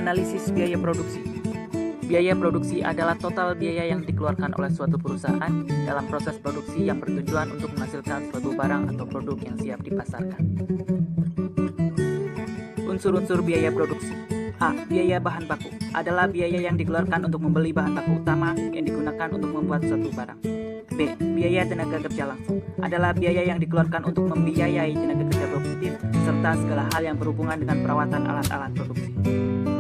Analisis biaya produksi. Biaya produksi adalah total biaya yang dikeluarkan oleh suatu perusahaan dalam proses produksi yang bertujuan untuk menghasilkan suatu barang atau produk yang siap dipasarkan. Unsur-unsur biaya produksi. A. Biaya bahan baku adalah biaya yang dikeluarkan untuk membeli bahan baku utama yang digunakan untuk membuat suatu barang. B. Biaya tenaga kerja langsung adalah biaya yang dikeluarkan untuk membiayai tenaga kerja produktif serta segala hal yang berhubungan dengan perawatan alat-alat produksi.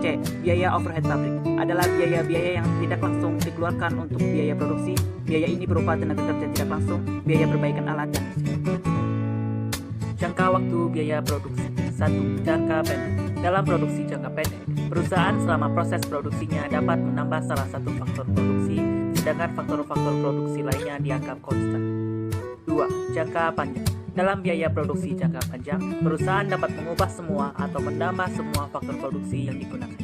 C. Biaya overhead pabrik adalah biaya-biaya yang tidak langsung dikeluarkan untuk biaya produksi. Biaya ini berupa tenaga kerja tidak langsung, biaya perbaikan alat, dan mesin. Jangka waktu biaya produksi. 1. Jangka pendek. Dalam produksi jangka pendek, perusahaan selama proses produksinya dapat menambah salah satu faktor produksi, sedangkan faktor-faktor produksi lainnya dianggap konstan. 2. Jangka panjang. Dalam biaya produksi jangka panjang, perusahaan dapat mengubah semua atau menambah semua faktor produksi yang digunakan.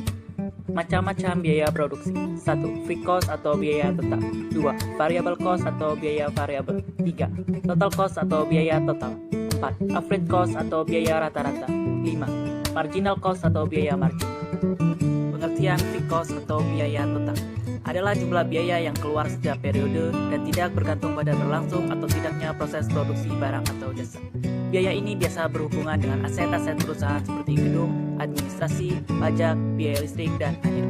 Macam-macam biaya produksi. 1. Fixed cost atau biaya tetap. 2. Variable cost atau biaya variabel. 3. Total cost atau biaya total. 4. Average cost atau biaya rata-rata. 5. Marginal cost atau biaya marginal. Pengertian fixed cost atau biaya tetap adalah jumlah biaya yang keluar setiap periode dan tidak bergantung pada berlangsung atau tidaknya proses produksi barang atau jasa. Biaya ini biasa berhubungan dengan aset-aset perusahaan seperti gedung, administrasi, pajak, biaya listrik, dan air.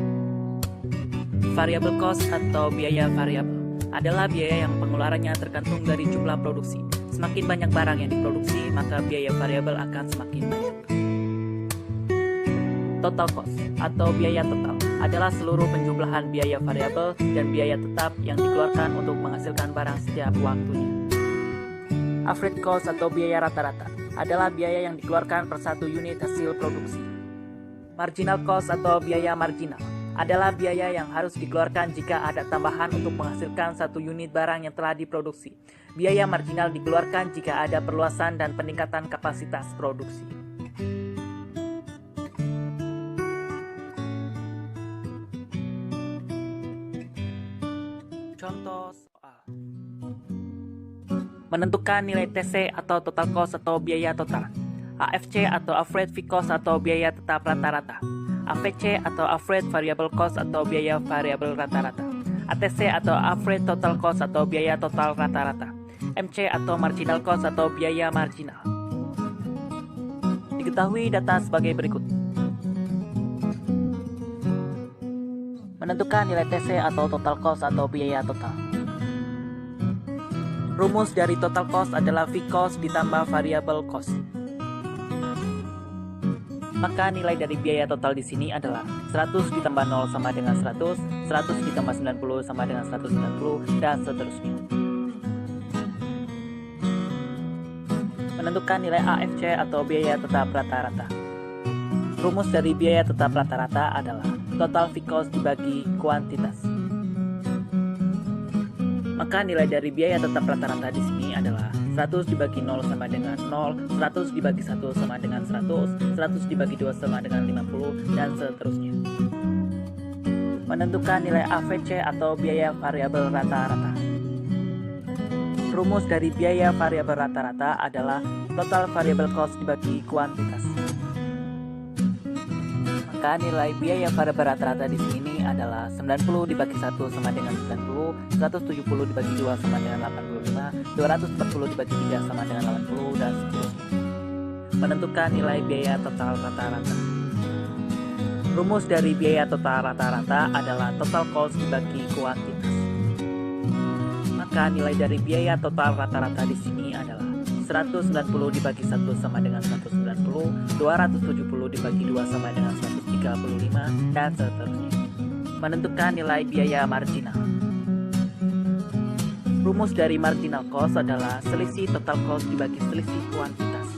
Variable cost atau biaya variabel adalah biaya yang pengeluarannya tergantung dari jumlah produksi. Semakin banyak barang yang diproduksi, maka biaya variabel akan semakin banyak. Total cost atau biaya total adalah seluruh penjumlahan biaya variabel dan biaya tetap yang dikeluarkan untuk menghasilkan barang setiap waktunya. Average cost atau biaya rata-rata adalah biaya yang dikeluarkan per satu unit hasil produksi. Marginal cost atau biaya marginal adalah biaya yang harus dikeluarkan jika ada tambahan untuk menghasilkan satu unit barang yang telah diproduksi. Biaya marginal dikeluarkan jika ada perluasan dan peningkatan kapasitas produksi. Contoh soal. Menentukan nilai TC atau total cost atau biaya total. AFC atau average fixed cost atau biaya tetap rata-rata. AVC atau average variable cost atau biaya variabel rata-rata. ATC atau average total cost atau biaya total rata-rata. MC atau marginal cost atau biaya marginal. Diketahui data sebagai berikut. Menentukan nilai TC atau total cost atau biaya total. Rumus dari total cost adalah fixed cost ditambah variable cost. Maka nilai dari biaya total di sini adalah 100 ditambah 0 sama dengan 100, 100 ditambah 90 sama dengan 190, dan seterusnya. Menentukan nilai AFC atau biaya tetap rata-rata. Rumus dari biaya tetap rata-rata adalah total fixed cost dibagi kuantitas. Maka nilai dari biaya tetap rata-rata di sini adalah 100 dibagi 0 sama dengan 0, 100 dibagi 1 sama dengan 100, 100 dibagi 2 sama dengan 50, dan seterusnya. Menentukan nilai AVC atau biaya variabel rata-rata. Rumus dari biaya variabel rata-rata adalah total variable cost dibagi kuantitas. Maka nilai biaya variabel rata-rata di sini adalah 90 dibagi 1 sama dengan 90, 170 dibagi 2 sama dengan 85, 240 dibagi 3 sama dengan 80, dan seterusnya. Menentukan nilai biaya total rata-rata. Rumus dari biaya total rata-rata adalah total cost dibagi kuantitas. Maka nilai dari biaya total rata-rata di sini adalah 190 dibagi 1 sama dengan 190, 270 dibagi 2 sama dengan 135, dan seterusnya. Menentukan nilai biaya marginal. Rumus dari marginal cost adalah selisih total cost dibagi selisih kuantitas.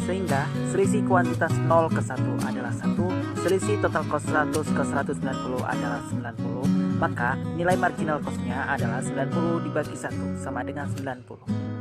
Sehingga selisih kuantitas 0 ke 1 adalah 1, selisih total cost 100 ke 190 adalah 90, maka nilai marginal cost-nya adalah 90 dibagi 1 sama dengan 90.